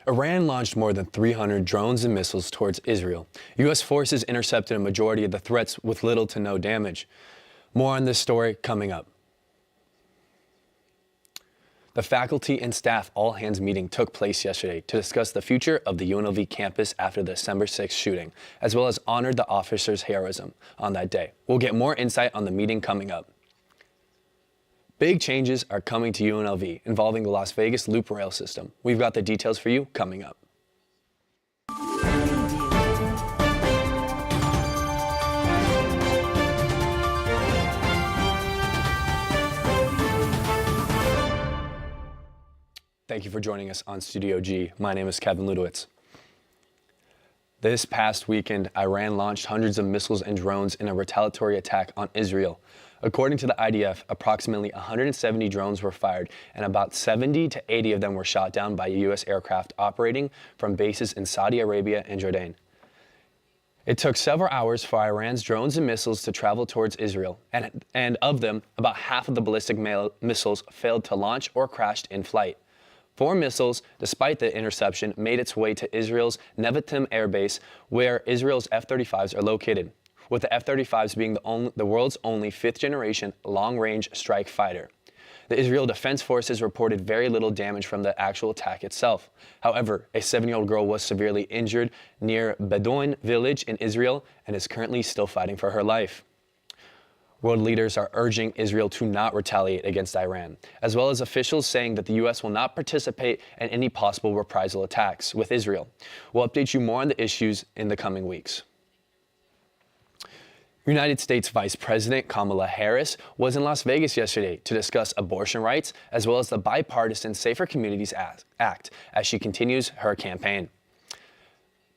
Iran launched more than 300 drones and missiles towards Israel. U.S. forces intercepted a majority of the threats with little to no damage. More on this story coming up. The faculty and staff all-hands meeting took place yesterday to discuss the future of the UNLV campus after the December 6th shooting, as well as honored the officers' heroism on that day. We'll get more insight on the meeting coming up. Big changes are coming to UNLV involving the Las Vegas Loop Rail system. We've got the details for you coming up. Thank you for joining us on Studio G. My name is Kevin Ludowitz. This past weekend, Iran launched hundreds of missiles and drones in a retaliatory attack on Israel. According to the IDF, approximately 170 drones were fired, and about 70 to 80 of them were shot down by U.S. aircraft operating from bases in Saudi Arabia and Jordan. It took several hours for Iran's drones and missiles to travel towards Israel, and of them, about half of the ballistic missiles failed to launch or crashed in flight. 4 missiles, despite the interception, made its way to Israel's Nevatim Air Base, where Israel's F-35s are located, with the F-35s being the world's only 5th-generation long-range strike fighter. The Israel Defense Forces reported very little damage from the actual attack itself. However, a 7-year-old girl was severely injured near Bedoin village in Israel and is currently still fighting for her life. World leaders are urging Israel to not retaliate against Iran, as well as officials saying that the U.S. will not participate in any possible reprisal attacks with Israel. We'll update you more on the issues in the coming weeks. United States Vice President Kamala Harris was in Las Vegas yesterday to discuss abortion rights, as well as the bipartisan Safer Communities Act, as she continues her campaign.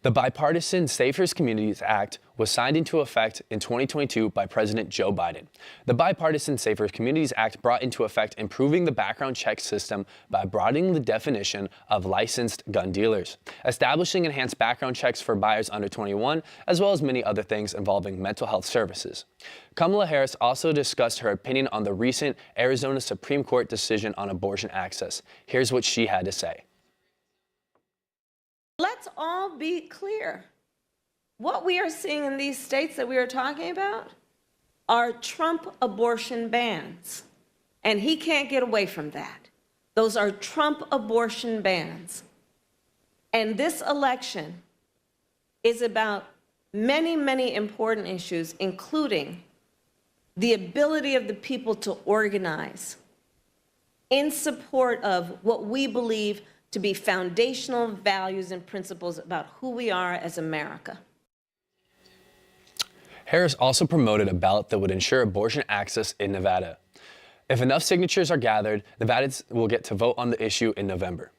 The Bipartisan Safer Communities Act was signed into effect in 2022 by President Joe Biden. The Bipartisan Safer Communities Act brought into effect improving the background check system by broadening the definition of licensed gun dealers, establishing enhanced background checks for buyers under 21, as well as many other things involving mental health services. Kamala Harris also discussed her opinion on the recent Arizona Supreme Court decision on abortion access. Here's what she had to say. Let's all be clear. What we are seeing in these states that we are talking about are Trump abortion bans. And he can't get away from that. Those are Trump abortion bans. And this election is about many, many important issues, including the ability of the people to organize in support of what we believe to be foundational values and principles about who we are as America. Harris also promoted a ballot that would ensure abortion access in Nevada. If enough signatures are gathered, Nevadans will get to vote on the issue in November.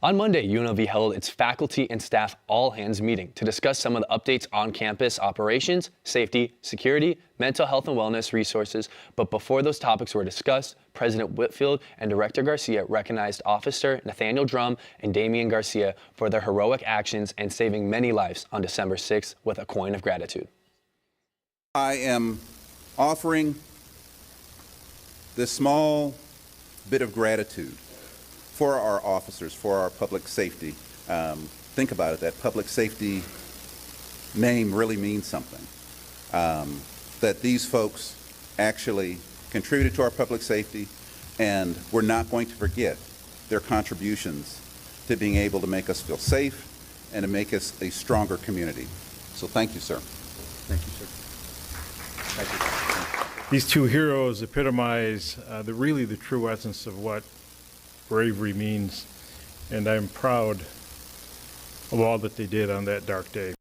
On Monday, UNLV held its faculty and staff all-hands meeting to discuss some of the updates on campus operations, safety, security, mental health and wellness resources. But before those topics were discussed, President Whitfield and Director Garcia recognized Officer Nathaniel Drum and Damian Garcia for their heroic actions and saving many lives on December 6th with a coin of gratitude. I am offering this small bit of gratitude for our officers, for our public safety. Think about it, that public safety name really means something. That these folks actually contributed to our public safety, and we're not going to forget their contributions to being able to make us feel safe and to make us a stronger community. So thank you, sir. Thank you, sir. Thank you. These two heroes epitomize really the true essence of what bravery means, and I'm proud of all that they did on that dark day.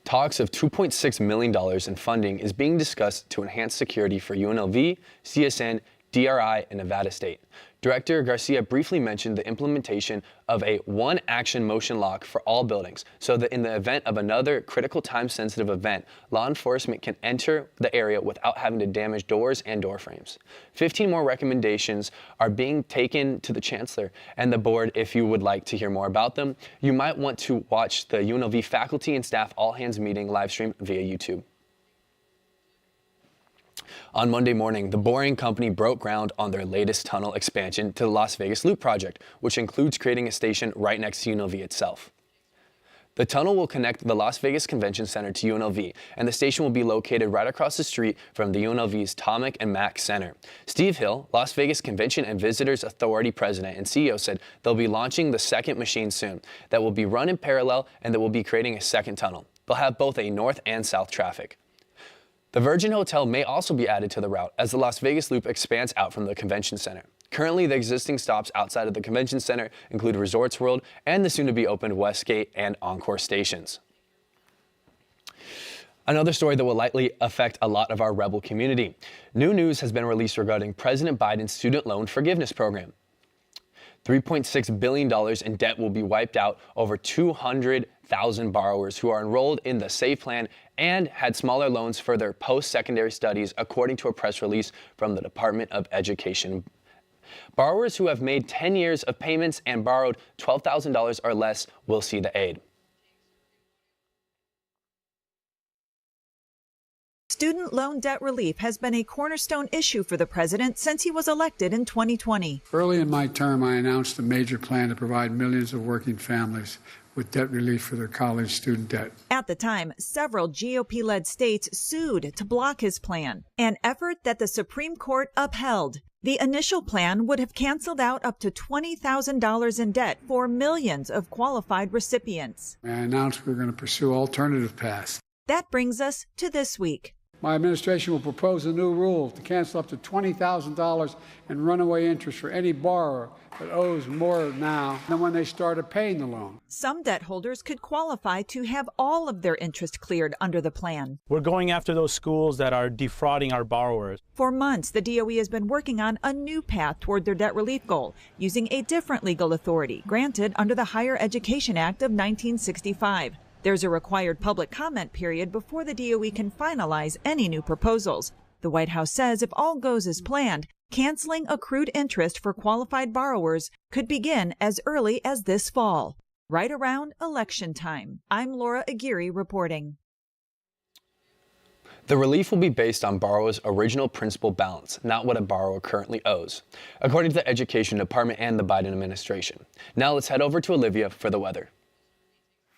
Talks of $2.6 million in funding is being discussed to enhance security for UNLV, CSN, DRI, and Nevada State. Director Garcia briefly mentioned the implementation of a one-action motion lock for all buildings so that in the event of another critical time-sensitive event, law enforcement can enter the area without having to damage doors and door frames. 15 more recommendations are being taken to the Chancellor and the board. If you would like to hear more about them, you might want to watch the UNLV faculty and staff all-hands meeting live stream via YouTube. On Monday morning, the boring company broke ground on their latest tunnel expansion to the Las Vegas Loop project, which includes creating a station right next to UNLV itself. The tunnel will connect the Las Vegas Convention Center to UNLV, and the station will be located right across the street from the UNLV's Tomic and Mack Center. Steve Hill, Las Vegas Convention and Visitors Authority President and CEO, said they'll be launching the second machine soon that will be run in parallel and that will be creating a second tunnel. They'll have both a north and south traffic. The Virgin Hotel may also be added to the route as the Las Vegas Loop expands out from the Convention Center. Currently, the existing stops outside of the Convention Center include Resorts World and the soon-to-be-opened Westgate and Encore stations. Another story that will likely affect a lot of our rebel community. New news has been released regarding President Biden's student loan forgiveness program. $3.6 billion in debt will be wiped out over 200,000 borrowers who are enrolled in the SAVE plan and had smaller loans for their post-secondary studies, according to a press release from the Department of Education. Borrowers who have made 10 years of payments and borrowed $12,000 or less will see the aid. Student loan debt relief has been a cornerstone issue for the president since he was elected in 2020. Early in my term, I announced a major plan to provide millions of working families with debt relief for their college student debt. At the time, several GOP-led states sued to block his plan, an effort that the Supreme Court upheld. The initial plan would have canceled out up to $20,000 in debt for millions of qualified recipients. I announced we were going to pursue alternative paths. That brings us to this week. My administration will propose a new rule to cancel up to $20,000 in runaway interest for any borrower that owes more now than when they started paying the loan. Some debt holders could qualify to have all of their interest cleared under the plan. We're going after those schools that are defrauding our borrowers. For months, the DOE has been working on a new path toward their debt relief goal, using a different legal authority granted under the Higher Education Act of 1965. There's a required public comment period before the DOE can finalize any new proposals. The White House says if all goes as planned, canceling accrued interest for qualified borrowers could begin as early as this fall, right around election time. I'm Laura Aguirre reporting. The relief will be based on borrower's original principal balance, not what a borrower currently owes, according to the Education Department and the Biden administration. Now let's head over to Olivia for the weather.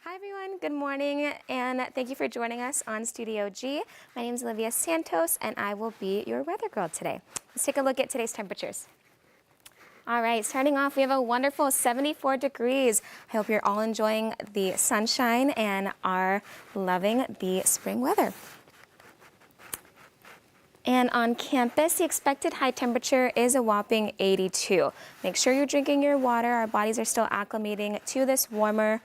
Hi everyone, good morning, and thank you for joining us on Studio G. My name is Olivia Santos, and I will be your weather girl today. Let's take a look at today's temperatures. All right, starting off, we have a wonderful 74 degrees. I hope you're all enjoying the sunshine and are loving the spring weather. And on campus, the expected high temperature is a whopping 82. Make sure you're drinking your water. Our bodies are still acclimating to this warmer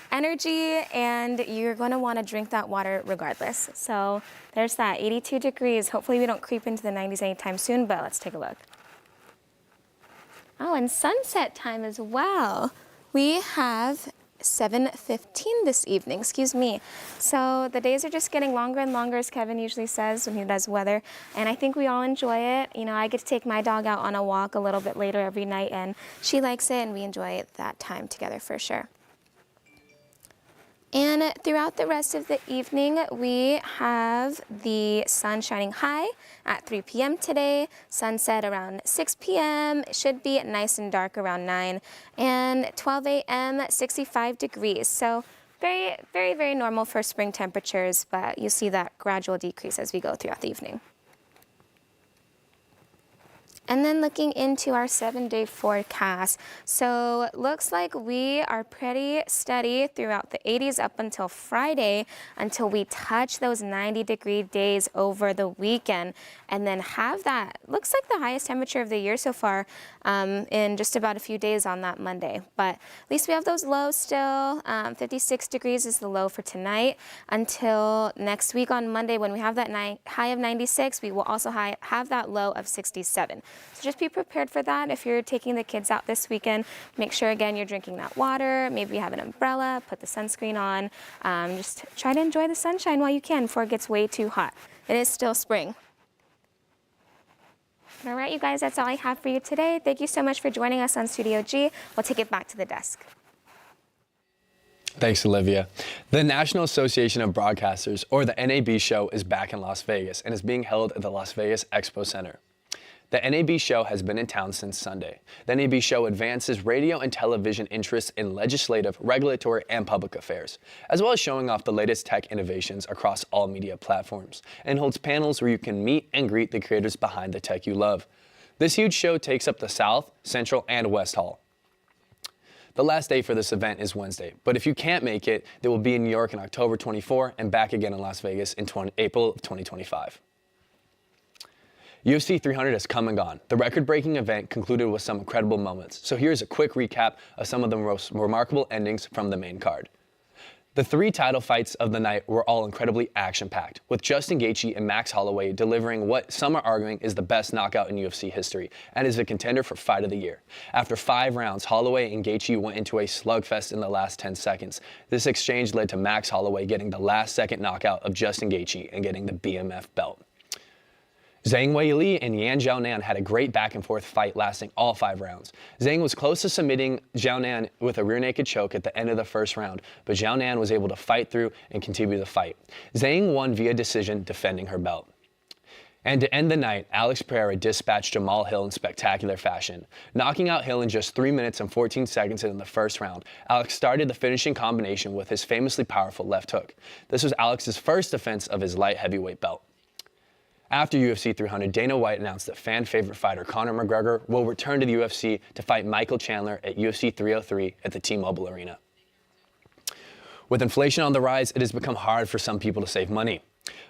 energy, and you're going to want to drink that water regardless. So there's that, 82 degrees. Hopefully we don't creep into the 90s anytime soon, but let's take a look. Oh, and sunset time as well. We have 7:15 this evening, excuse me. So the days are just getting longer and longer, as Kevin usually says when he does weather, and I think we all enjoy it. You know, I get to take my dog out on a walk a little bit later every night, and she likes it, and we enjoy that time together for sure. And throughout the rest of the evening, we have the sun shining high at 3 p.m. today, sunset around 6 p.m. It should be nice and dark around 9, and 12 a.m. 65 degrees. So very, very, very normal for spring temperatures, but you see that gradual decrease as we go throughout the evening. And then looking into our 7-day forecast. So it looks like we are pretty steady throughout the 80s up until Friday, until we touch those 90-degree days over the weekend, and then have that, looks like the highest temperature of the year so far in just about a few days on that Monday. But at least we have those lows still. 56 degrees is the low for tonight until next week on Monday, when we have that high of 96. We will also have that low of 67. So just be prepared for that. If you're taking the kids out this weekend, make sure again you're drinking that water, maybe you have an umbrella, put the sunscreen on. Just try to enjoy the sunshine while you can before it gets way too hot. It is still spring. All right, you guys, that's all I have for you today. Thank you so much for joining us on Studio G. We'll take it back to the desk. Thanks, Olivia. The National Association of Broadcasters, or the NAB show, is back in Las Vegas and is being held at the Las Vegas Expo Center. The NAB show has been in town since Sunday. The NAB show advances radio and television interests in legislative, regulatory, and public affairs, as well as showing off the latest tech innovations across all media platforms, and holds panels where you can meet and greet the creators behind the tech you love. This huge show takes up the South, Central, and West Hall. The last day for this event is Wednesday, but if you can't make it, they will be in New York on October 24 and back again in Las Vegas in April of 2025. UFC 300 has come and gone. The record-breaking event concluded with some incredible moments, so here's a quick recap of some of the most remarkable endings from the main card. The 3 title fights of the night were all incredibly action-packed, with Justin Gaethje and Max Holloway delivering what some are arguing is the best knockout in UFC history and is a contender for Fight of the Year. After 5 rounds, Holloway and Gaethje went into a slugfest in the last 10 seconds. This exchange led to Max Holloway getting the last-second knockout of Justin Gaethje and getting the BMF belt. Zhang Weili and Yan Xiaonan had a great back-and-forth fight lasting all 5 rounds. Zhang was close to submitting Xiaonan with a rear-naked choke at the end of the first round, but Xiaonan was able to fight through and continue the fight. Zhang won via decision, defending her belt. And to end the night, Alex Pereira dispatched Jamal Hill in spectacular fashion. Knocking out Hill in just 3 minutes and 14 seconds in the first round, Alex started the finishing combination with his famously powerful left hook. This was Alex's first defense of his light heavyweight belt. After UFC 300, Dana White announced that fan-favorite fighter Conor McGregor will return to the UFC to fight Michael Chandler at UFC 303 at the T-Mobile Arena. With inflation on the rise, it has become hard for some people to save money.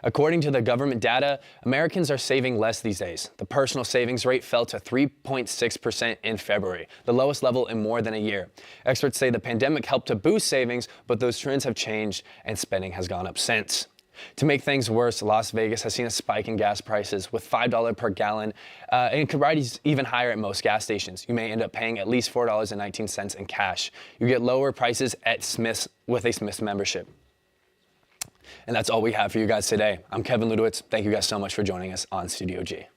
According to the government data, Americans are saving less these days. The personal savings rate fell to 3.6% in February, the lowest level in more than a year. Experts say the pandemic helped to boost savings, but those trends have changed and spending has gone up since. To make things worse, Las Vegas has seen a spike in gas prices with $5 per gallon, and it could rise even higher at most gas stations. You may end up paying at least $4.19 in cash. You get lower prices at Smith's with a Smith's membership. And that's all we have for you guys today. I'm Kevin Ludowitz. Thank you guys so much for joining us on Studio G.